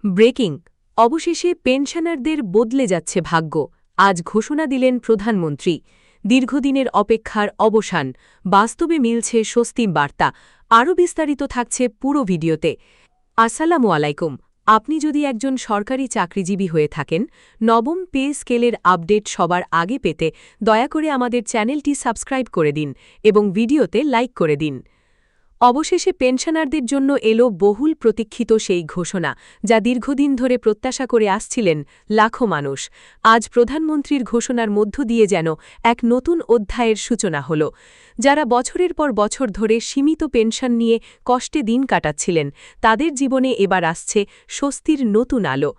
Breaking অবশেষে পেনশনারদের বদলে যাচ্ছে ভাগ্য। আজ ঘোষণা দিলেন প্রধানমন্ত্রী। দীর্ঘদিনের অপেক্ষার অবসান, বাস্তবে মিলছে স্বস্তির বার্তা। আরও বিস্তারিত থাকছে পুরো ভিডিওতে। আসসালামু আলাইকুম। আপনি যদি একজন সরকারি চাকরিজীবী হয়ে থাকেন, নবম পে স্কেলের আপডেট সবার আগে পেতে দয়া করে আমাদের চ্যানেলটি সাবস্ক্রাইব করে দিন এবং ভিডিওতে লাইক করে দিন। অবশেষে পেনশনারদের জন্য এলো বহুল প্রতীক্ষিত সেই ঘোষণা, যা দীর্ঘদিন ধরে প্রত্যাশা করে আসছিলেন লাখো মানুষ। আজ প্রধানমন্ত্রীর ঘোষণার মধ্য দিয়ে যেন এক নতুন অধ্যায়ের সূচনা হল। যারা বছরের পর বছর ধরে সীমিত পেনশন নিয়ে কষ্টে দিন কাটাচ্ছিলেন, তাদের জীবনে এবার আসছে স্বস্তির নতুন আলো।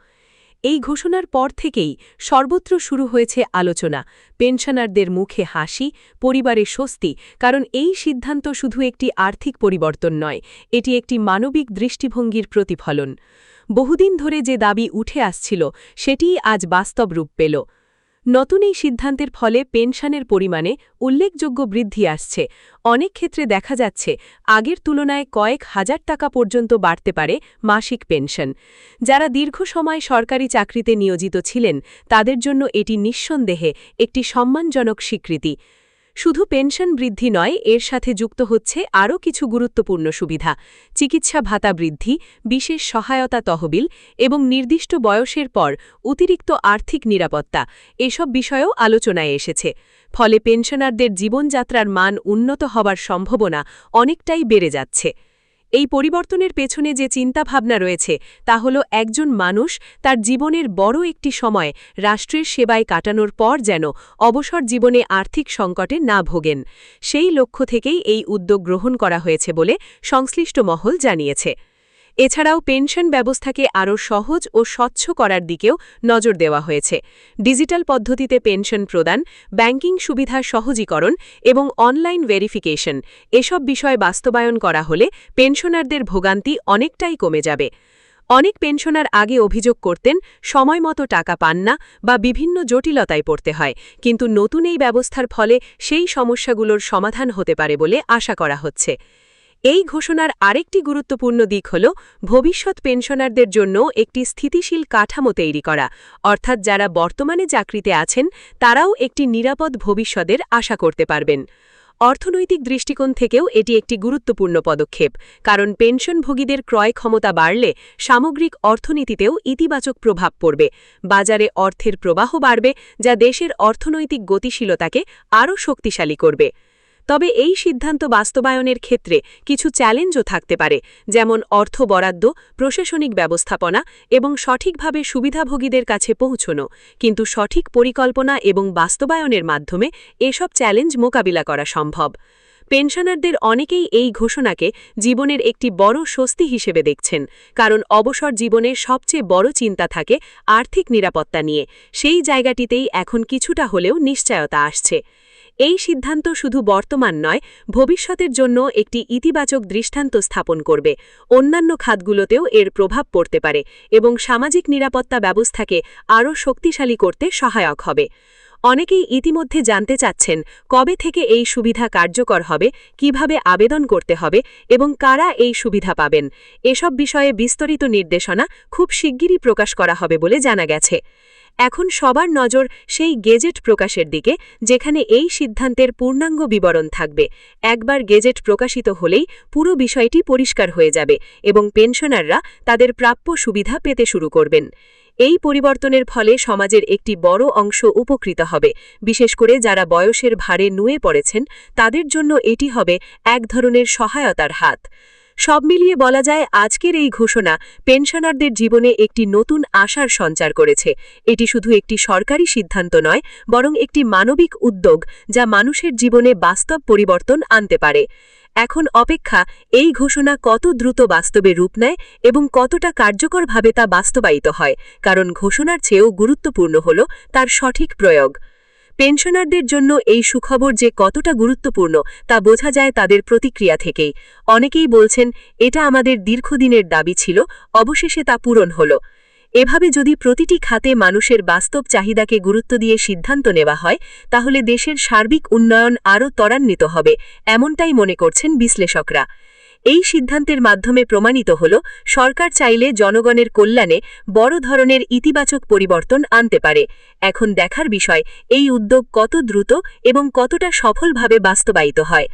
এই ঘোষণার পর থেকেই সর্বত্র শুরু হয়েছে আলোচনা। পেনশনারদের মুখে হাসি, পরিবারে স্বস্তি, কারণ এই সিদ্ধান্ত শুধু একটি আর্থিক পরিবর্তন নয়, এটি একটি মানবিক দৃষ্টিভঙ্গির প্রতিফলন। বহুদিন ধরে যে দাবি উঠে আসছিল, সেটিই আজ বাস্তব রূপ পেল। নতুন এই সিদ্ধান্তের ফলে পেনশনের পরিমাণে উল্লেখযোগ্য বৃদ্ধি আসছে। অনেক ক্ষেত্রে দেখা যাচ্ছে আগের তুলনায় কয়েক হাজার টাকা পর্যন্ত বাড়তে পারে মাসিক পেনশন। যারা দীর্ঘ সময় সরকারি চাকরিতে নিয়োজিত ছিলেন, তাদের জন্য এটি নিঃসন্দেহে একটি সম্মানজনক স্বীকৃতি। শুধু পেনশন বৃদ্ধি নয়, এর সাথে যুক্ত হচ্ছে আরও কিছু গুরুত্বপূর্ণ সুবিধা। চিকিৎসা ভাতা বৃদ্ধি, বিশেষ সহায়তা তহবিল এবং নির্দিষ্ট বয়সের পর অতিরিক্ত আর্থিক নিরাপত্তা, এসব বিষয়েও আলোচনায় এসেছে। ফলে পেনশনারদের জীবনযাত্রার মান উন্নত হবার সম্ভাবনা অনেকটাই বেড়ে যাচ্ছে। এই পরিবর্তনের পেছনে যে চিন্তাভাবনা রয়েছে, তা হল একজন মানুষ তার জীবনের বড় একটি সময় রাষ্ট্রের সেবায় কাটানোর পর যেন অবসর জীবনে আর্থিক সংকটে না ভোগেন। সেই লক্ষ্য থেকেই এই উদ্যোগ গ্রহণ করা হয়েছে বলে সংশ্লিষ্ট মহল জানিয়েছে। এছাড়াও পেনশন ব্যবস্থাকে আরও সহজ ও স্বচ্ছ করার দিকেও নজর দেওয়া হয়েছে। ডিজিটাল পদ্ধতিতে পেনশন প্রদান, ব্যাংকিং সুবিধা সহজীকরণ এবং অনলাইন ভেরিফিকেশন, এসব বিষয় বাস্তবায়ন করা হলে পেনশনারদের ভোগান্তি অনেকটাই কমে যাবে। অনেক পেনশনার আগে অভিযোগ করতেন সময়মতো টাকা পান না বা বিভিন্ন জটিলতায় পড়তে হয়, কিন্তু নতুন এই ব্যবস্থার ফলে সেই সমস্যাগুলোর সমাধান হতে পারে বলে আশা করা হচ্ছে। এই ঘোষণার আরেকটি গুরুত্বপূর্ণ দিক হল ভবিষ্যৎ পেনশনারদের জন্য একটি স্থিতিশীল কাঠামো তৈরি করা, অর্থাৎ যারা বর্তমানে চাকরিতে আছেন তারাও একটি নিরাপদ ভবিষ্যতের আশা করতে পারবেন। অর্থনৈতিক দৃষ্টিকোণ থেকেও এটি একটি গুরুত্বপূর্ণ পদক্ষেপ, কারণ পেনশনভোগীদের ক্রয় ক্ষমতা বাড়লে সামগ্রিক অর্থনীতিতেও ইতিবাচক প্রভাব পড়বে। বাজারে অর্থের প্রবাহ বাড়বে, যা দেশের অর্থনৈতিক গতিশীলতাকে আরও শক্তিশালী করবে। তবে এই সিদ্ধান্ত বাস্তবায়নের ক্ষেত্রে কিছু চ্যালেঞ্জও থাকতে পারে, যেমন অর্থ বরাদ্দ, প্রশাসনিক ব্যবস্থাপনা এবং সঠিকভাবে সুবিধাভোগীদের কাছে পৌঁছানো। কিন্তু সঠিক পরিকল্পনা এবং বাস্তবায়নের মাধ্যমে এসব চ্যালেঞ্জ মোকাবিলা করা সম্ভব। পেনশনারদের অনেকেই এই ঘোষণাকে জীবনের একটি বড় স্বস্তি হিসেবে দেখছেন, কারণ অবসর জীবনের সবচেয়ে বড় চিন্তা থাকে আর্থিক নিরাপত্তা নিয়ে। সেই জায়গাটিতেই এখন কিছুটা হলেও নিশ্চয়তা আসছে। এই সিদ্ধান্ত শুধু বর্তমান নয়, ভবিষ্যতের জন্য একটি ইতিবাচক দৃষ্টান্ত স্থাপন করবে। অন্যান্য খাতগুলোতেও এর প্রভাব পড়তে পারে এবং সামাজিক নিরাপত্তা ব্যবস্থাকে আরও শক্তিশালী করতে সহায়ক হবে। অনেকেই ইতিমধ্যে জানতে চাচ্ছেন কবে থেকে এই সুবিধা কার্যকর হবে, কিভাবে আবেদন করতে হবে এবং কারা এই সুবিধা পাবেন। এসব বিষয়ে বিস্তারিত নির্দেশনা খুব শিগগিরই প্রকাশ করা হবে বলে জানা গেছে। এখন সবার নজর সেই গেজেট প্রকাশের দিকে, যেখানে এই সিদ্ধান্তের পূর্ণাঙ্গ বিবরণ থাকবে। একবার গেজেট প্রকাশিত হলেই পুরো বিষয়টি পরিষ্কার হয়ে যাবে এবং পেনশনাররা তাদের প্রাপ্য সুবিধা পেতে শুরু করবেন। এই পরিবর্তনের ফলে সমাজের একটি বড় অংশ উপকৃত হবে, বিশেষ করে যারা বয়সের ভারে নুয়ে পড়েছেন, তাদের জন্য এটি হবে এক ধরনের সহায়তার হাত। সব মিলিয়ে বলা যায়, আজকের এই ঘোষণা পেনশনারদের জীবনে একটি নতুন আশার সঞ্চার করেছে। এটি শুধু একটি সরকারি সিদ্ধান্ত নয়, বরং একটি মানবিক উদ্যোগ, যা মানুষের জীবনে বাস্তব পরিবর্তন আনতে পারে। এখন অপেক্ষা এই ঘোষণা কত দ্রুত বাস্তবে রূপ নেয় এবং কতটা কার্যকরভাবে তা বাস্তবায়িত হয়, কারণ ঘোষণার চেয়েও গুরুত্বপূর্ণ হল তার সঠিক প্রয়োগ। পেনশনারদের জন্য এই সুখবর যে কতটা গুরুত্বপূর্ণ তা বোঝা যায় তাদের প্রতিক্রিয়া থেকেই। অনেকেই বলছেন, এটা আমাদের দীর্ঘদিনের দাবি ছিল, অবশেষে তা পূরণ হল। এভাবে যদি প্রতিটি খাতে মানুষের বাস্তব চাহিদাকে গুরুত্ব দিয়ে সিদ্ধান্ত নেওয়া হয়, তাহলে দেশের সার্বিক উন্নয়ন আরও ত্বরান্বিত হবে, এমনটাই মনে করছেন বিশ্লেষকরা। এই সিদ্ধান্তের মাধ্যমে প্রমাণিত হল সরকার চাইলে জনগণের কল্যাণে বড় ধরনের ইতিবাচক পরিবর্তন আনতে পারে। এখন দেখার বিষয় এই উদ্যোগ কত দ্রুত এবং কতটা সফলভাবে বাস্তবায়িত হয়।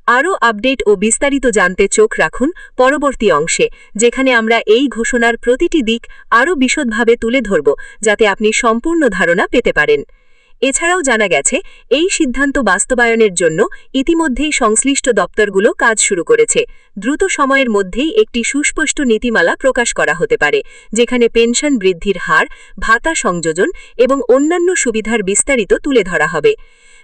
আরও আপডেট ও বিস্তারিত জানতে চোখ রাখুন পরবর্তী অংশে, যেখানে আমরা এই ঘোষণার প্রতিটি দিক আরও বিশদভাবে তুলে ধরব, যাতে আপনি সম্পূর্ণ ধারণা পেতে পারেন। এছাড়াও জানা গেছে এই সিদ্ধান্ত বাস্তবায়নের জন্য ইতিমধ্যেই সংশ্লিষ্ট দপ্তরগুলো কাজ শুরু করেছে। দ্রুত সময়ের মধ্যেই একটি সুস্পষ্ট নীতিমালা প্রকাশ করা হতে পারে, যেখানে পেনশন বৃদ্ধির হার, ভাতা সংযোজন এবং অন্যান্য সুবিধার বিস্তারিত তুলে ধরা হবে।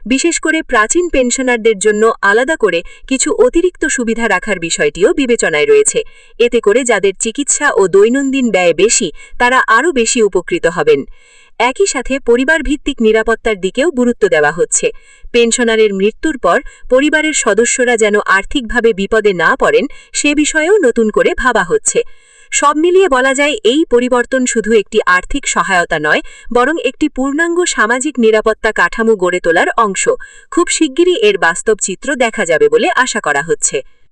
বিশেষ করে প্রাচীন পেনশনারদের জন্য আলাদা করে কিছু অতিরিক্ত সুবিধা রাখার বিষয়টিও বিবেচনায় রয়েছে। এতে করে যাদের চিকিৎসা ও দৈনন্দিন ব্যয় বেশি, তারা আরও বেশি উপকৃত হবেন। একই সাথে পরিবারভিত্তিক নিরাপত্তার দিকেও গুরুত্ব দেওয়া হচ্ছে। পেনশনারের মৃত্যুর পর পরিবারের সদস্যরা যেন আর্থিকভাবে বিপদে না পড়েন, সে বিষয়েও নতুন করে ভাবা হচ্ছে। সব মিলিয়ে বলা যায় এই পরিবর্তন শুধু একটি আর্থিক সহায়তা নয়, বরং একটি পূর্ণাঙ্গ সামাজিক নিরাপত্তা কাঠামো গড়ে তোলার অংশ। খুব শিগগিরই এর বাস্তব চিত্র দেখা যাবে বলে আশা করা হচ্ছে।